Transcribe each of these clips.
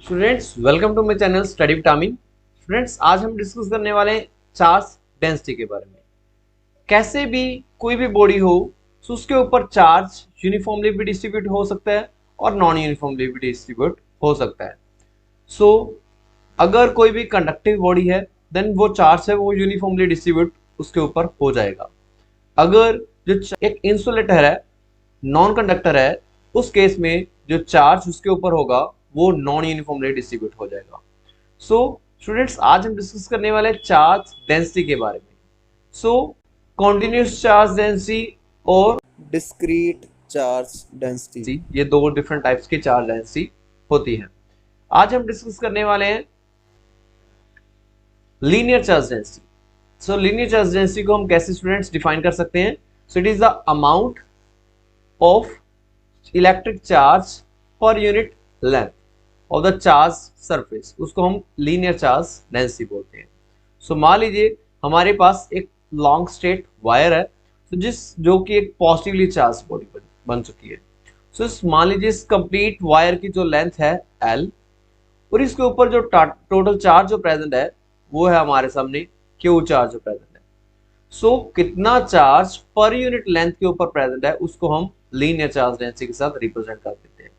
Students welcome to my channel study vitamin. Students आज हम discuss करने वाले हैं चार्ज डेंसिटी के बारे में। कैसे भी कोई भी बॉडी हो तो उसके ऊपर चार्ज यूनिफॉर्मली भी डिस्ट्रीब्यूट हो सकता है और नॉन यूनिफॉर्मली भी डिस्ट्रीब्यूट हो सकता है। सो अगर कोई भी कंडक्टिव बॉडी है देन वो चार्ज है वो यूनिफॉर्मली डिस्ट्रीब्यूट उसके ऊपर हो जाएगा। अगर जो एक इंसुलेटर है, नॉन कंडक्टर है, उस केस में जो चार्ज उसके ऊपर होगा वो नॉन यूनिफॉर्मली डिस्ट्रीब्यूट हो जाएगा। सो स्टूडेंट्स आज हम डिस्कस करने वाले चार्ज डेंसिटी के बारे में। सो कॉन्टिन्यूस चार्ज डेंसिटी और डिस्क्रीट चार्ज डेंसिटी, ये दो डिफरेंट टाइप्स की चार्ज डेंसिटी होती है। आज हम डिस्कस करने वाले हैं लीनियर चार्ज डेंसिटी। सो लीनियर चार्ज डेंसिटी को हम कैसे स्टूडेंट्स डिफाइन कर सकते हैं? So it is the amount of electric charge per unit length of the charge surface, उसको हम लीनियर चार्ज डेंसिटी बोलते हैं। सो मान लीजिए हमारे पास एक लॉन्ग स्ट्रेट वायर है तो जो कि एक पॉजिटिवली चार्ज बॉडी बन चुकी है। सो मान लीजिए इस कंप्लीट वायर की जो लेंथ है L और इसके ऊपर जो टोटल चार्ज जो प्रेजेंट है वो है हमारे सामने Q चार्ज जो प्रेजेंट है। सो कितना चार्ज पर यूनिट लेंथ के ऊपर प्रेजेंट है उसको हम लीनियर चार्ज डेंसिटी के साथ रिप्रेजेंट कर देते हैं।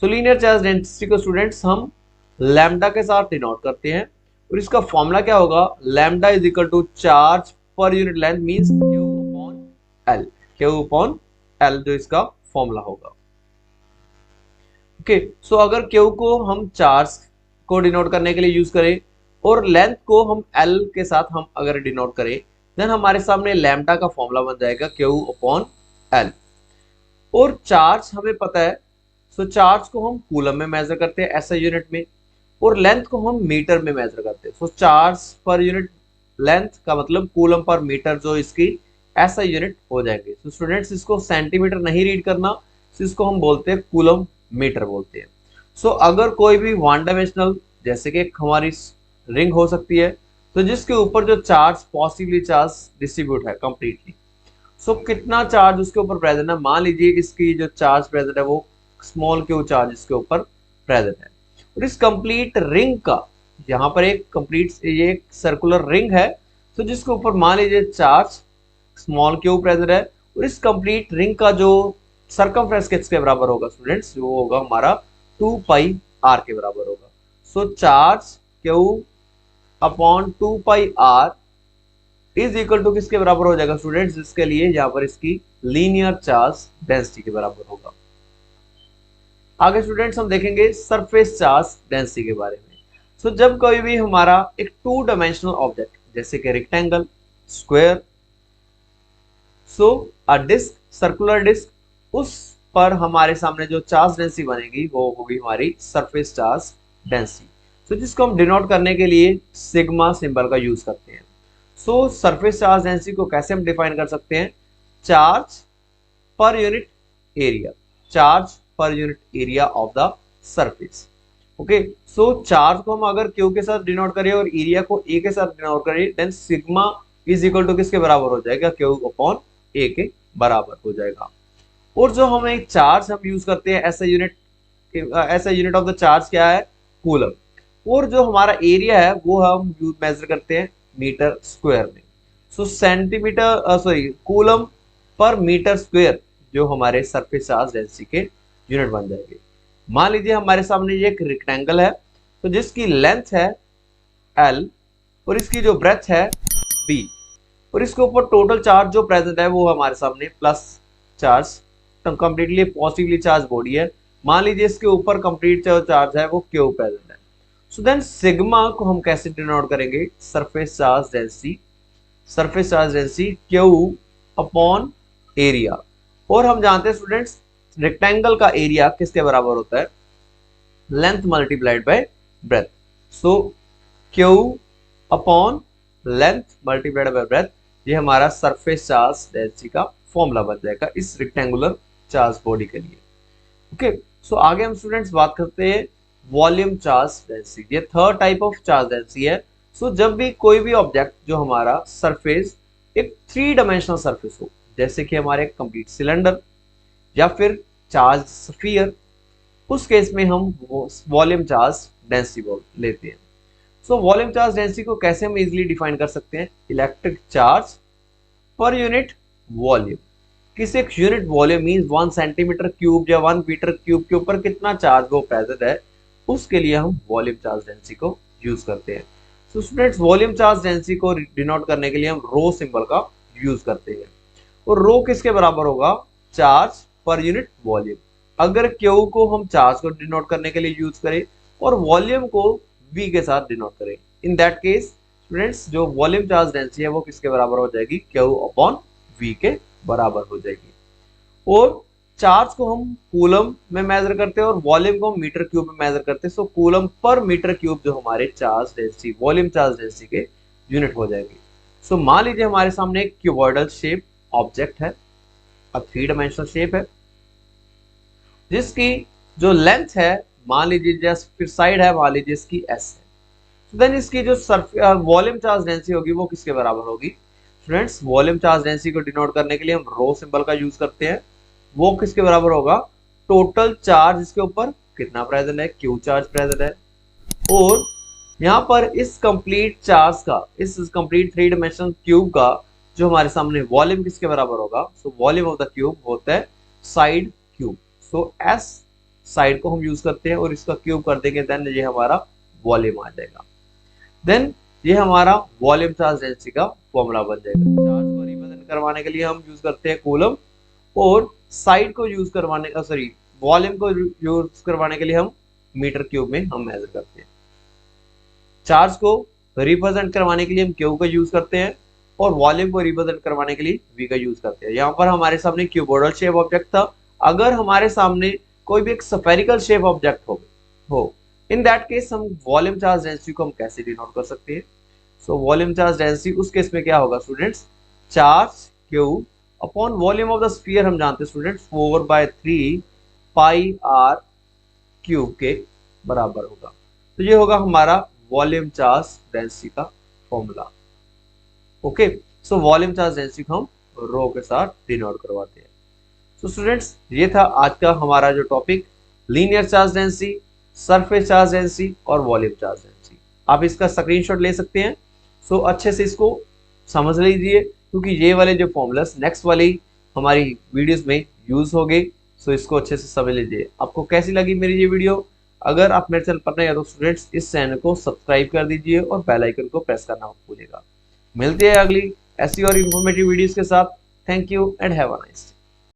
सो लीनियर चार्ज डेंसिटी को स्टूडेंट्स हम लैम्डा के साथ डिनोट करते हैं और इसका फॉर्मूला क्या होगा? Lambda is equal to charge per unit length means Q upon L, Q upon L जो इसका फॉर्मूला होगा। ओके, सो अगर Q को हम चार्ज को डिनोट करने के लिए यूज करें और लेंथ को हम L के साथ हम अगर डिनोट करें देन हमारे सामने लैम्डा का फॉर्मूला बन जाएगा Q अपॉन L। और चार्ज हमें पता है, सो चार्ज को हम कूलम में मेजर करते हैं ऐसा यूनिट में और लेंथ को हम मीटर में मेजर करते हैं। सो चार्ज पर यूनिट लेंथ का मतलब कूलम पर मीटर जो इसकी ऐसा यूनिट हो जाएंगे। सो स्टूडेंट्स इसको सेंटीमीटर नहीं रीड करना, so इसको हम बोलते हैं कूलम मीटर बोलते हैं। सो अगर कोई भी वन डायमेंशनल जैसे कि हमारी रिंग हो सकती है तो जिसके ऊपर जो चार्ज पॉजिटिवली चार्ज डिस्ट्रीब्यूट है कंप्लीटली, सो कितना चार्ज उसके ऊपर प्रेजेंट है? मान लीजिए इसकी जो चार्ज प्रेजेंट है वो स्मॉल Q चार्ज इसके ऊपर प्रेजेंट है और इस कंप्लीट रिंग का यहाँ पर एक कंप्लीट ये एक सर्कुलर रिंग है तो जिसके ऊपर मान लीजिए चार्ज स्मॉल Q प्रेजेंट है और इस कंप्लीट रिंग का जो सर्कमफ्रेंस किसके बराबर होगा स्टूडेंट्स? वो होगा हमारा 2 पाई r के बराबर होगा। So charge Q upon 2 pi r is equal to किसके बराबर हो जाएगा स्टूडेंट्स? जिसके लिए यहाँ पर इसकी लीनियर चार्ज डेंसिटी के बराबर होगा। आगे स्टूडेंट्स हम देखेंगे सरफेस चार्ज डेंसिटी के बारे में। सो जब कोई भी हमारा एक 2 डायमेंशनल ऑब्जेक्ट जैसे कि रेक्टेंगल, स्क्वायर, सो अ डिस्क, सर्कुलर डिस्क, उस पर हमारे सामने जो चार्ज डेंसिटी बनेगी वो होगी हमारी सरफेस चार्ज डेंसिटी। सो जिसको हम डिनोट करने के लिए सिग्मा सिंबल का यूज करते हैं। सो सरफेस चार्ज डेंसिटी को कैसे हम डिफाइन कर सकते हैं? Charge per unit area, charge per unit area of the surface. Okay, so charge को हम अगर Q के साथ डिनोट करें और एरिया को A के साथ डिनोट करें then sigma is equal to किसके बराबर हो जाएगा? Q अपॉन A के बराबर हो जाएगा। और जो हमें चार्ज हम यूज करते हैं ऐसा यूनिट ऑफ द चार्ज क्या है? कूलम। और जो हमारा एरिया है वो हम मेजर करते हैं मीटर स्क्वायर में। सो सेंटीमीटर कूलम पर मीटर स्क्वायर जो हमारे सरफेस चार्ज डेंसिटी के यूनिट बन जाएंगे। मान लीजिए हमारे सामने ये एक रेक्टेंगल है तो जिसकी लेंथ है L और इसकी जो ब्रेथ है B और इसके ऊपर टोटल चार्ज जो प्रेजेंट है वो हमारे सामने प्लस चार्ज, तो कंप्लीटली पॉजिटिवली चार्ज बॉडी है। मान लीजिए इसके ऊपर कंप्लीट जो चार्ज है वो Q प्रेजेंट है। सो देन सिग्मा को हम कैसे डिनोट करेंगे? Surface charge density, surface charge density Q upon area. और हम जानते हैं स्टूडेंट्स रेक्टेंगल का एरिया किसके बराबर होता है? Length multiplied by breath. So Q upon length multiplied by breath, ये हमारा सरफेस चार्ज डेंसिटी का फॉर्मूला बन जाएगा इस रेक्टेंगुलर चार्ज बॉडी के लिए। ओके, सो आगे हम स्टूडेंट्स बात करते हैं वॉल्यूम चार्ज डेंसिटी। ये third type of charge density है। सो जब भी कोई भी ऑब्जेक्ट जो हमारा सरफेस एक 3 डायमेंशनल सरफेस हो जैसे कि हमारे कंप्लीट सिलेंडर या फिर चार्ज स्फीयर, उस केस में हम वॉल्यूम चार्ज डेंसिटी लेते हैं। सो वॉल्यूम चार्ज डेंसिटी को कैसे हम इजीली डिफाइन कर सकते हैं? Electric charge per unit volume. किसी एक unit volume means 1 centimetre cube या 1 मीटर क्यूब के ऊपर कितना चार्ज वो प्रेजेंट है, उसके लिए हम वॉल्यूम चार्ज डेंसिटी को यूज करते हैं। So students, volume charge density को डिनोट करने के लिए हम रो सिंबल का यूज करते हैं। और रो किसके बराबर होगा? Charge per unit volume. अगर क्यू को हम चार्ज को डिनोट करने के लिए यूज करें और वॉल्यूम को वी के साथ डिनोट करें, इन दैट केस स्टूडेंट्स जो वॉल्यूम चार्ज डेंसिटी है वो किसके बराबर हो जाएगी? क्यू अपॉन वी के बराबर हो जाएगी। और चार्ज को हम कूलम में मेजर करते हैं और वॉल्यूम को हम मीटर क्यूब में मेजर करते हैं। सो कूलम पर मीटर क्यूब जो हमारे charge density volume charge density के यूनिट हो जाएगी। सो मान लीजिए हमारे सामने एक क्यूबॉइडल शेप ऑब्जेक्ट है, 3 डायमेंशनल शेप है, जिसकी जो लेंथ है मान लीजिए जस्ट फिर साइड है मान लीजिए इसकी एस है। तो देन इसकी जो वॉल्यूम चार्ज डेंसिटी होगी वो किसके बराबर होगी? स्टूडेंट्स, वॉल्यूम चार्ज डेंसिटी को डिनोट करने के लिए हम रो सिंबल का यूज करते हैं। वो किसके बराबर होगा? टोटल चार्ज इसके ऊपर कितना प्रेजेंट है? क्यू चार्ज प्रेजेंट है। और यहाँ पर इस कंप्लीट चार्ज का, इस कंप्लीट 3 डायमेंशनल क्यूब का जो हमारे सामने वॉल्यूम किसके बराबर होगा? So volume of the cube होता है साइड क्यूब। सो एस साइड को हम यूज करते हैं और इसका क्यूब कर देंगे, देन ये हमारा वॉल्यूम आ जाएगा। देन ये हमारा वॉल्यूम चार्ज डेंसिटी का फॉर्मूला बन जाएगा। चार्ज को रिप्रेजेंट करवाने के लिए हम यूज करते हैं कूलम और साइड को यूज करवाने का सॉरी वॉल्यूम को यूज करवाने के लिए हम मीटर क्यूब में हम मेजर करते हैं। चार्ज को रिप्रेजेंट करवाने के लिए हम क्यू का यूज करते हैं और वॉल्यूम को रिप्रेजेंट करवाने के लिए वी का यूज करते हैं। यहाँ पर हमारे सामने क्यूबॉइडल शेप ऑब्जेक्ट था। अगर हमारे सामने कोई भी एक स्फेरिकल शेप ऑब्जेक्ट हो इन दैट केस हम वॉल्यूम चार्ज डेंसिटी को हम कैसे डिनोट कर सकते हैं? सो वॉल्यूम चार्ज डेंसिटी उस केस में क्या होगा students? Charge Q upon volume of the sphere हम जानते हैं स्टूडेंट्स 4/3 पाई आर क्यूब के बराबर होगा। तो ये होगा हमारा वॉल्यूम चार्ज डेंसिटी का formula. Okay, so volume charge density को हम रो के साथ डिनोट करवाते हैं। सो स्टूडेंट्स, ये था आज का हमारा जो topic, linear charge density, surface charge density और वॉल्यूम चार्ज डेंसिटी। आप इसका स्क्रीनशॉट ले सकते हैं। सो अच्छे से इसको समझ लीजिए क्योंकि ये वाले जो फॉर्मूलास नेक्स्ट वाली हमारी वीडियोस में यूज होंगे। सो इसको अच्छे से समझ लीजिए। आपको कैसी लगी मेरी ये वीडियो? अगर आप मेरे चैनल पर नए हैं तो स्टूडेंट्स इस चैनल को सब्सक्राइब कर दीजिए और बेल आइकन को प्रेस करना मत भूलिएगा। मिलते हैं अगली ऐसी और इन्फॉर्मेटिव वीडियोस के साथ। Thank you and have a nice day.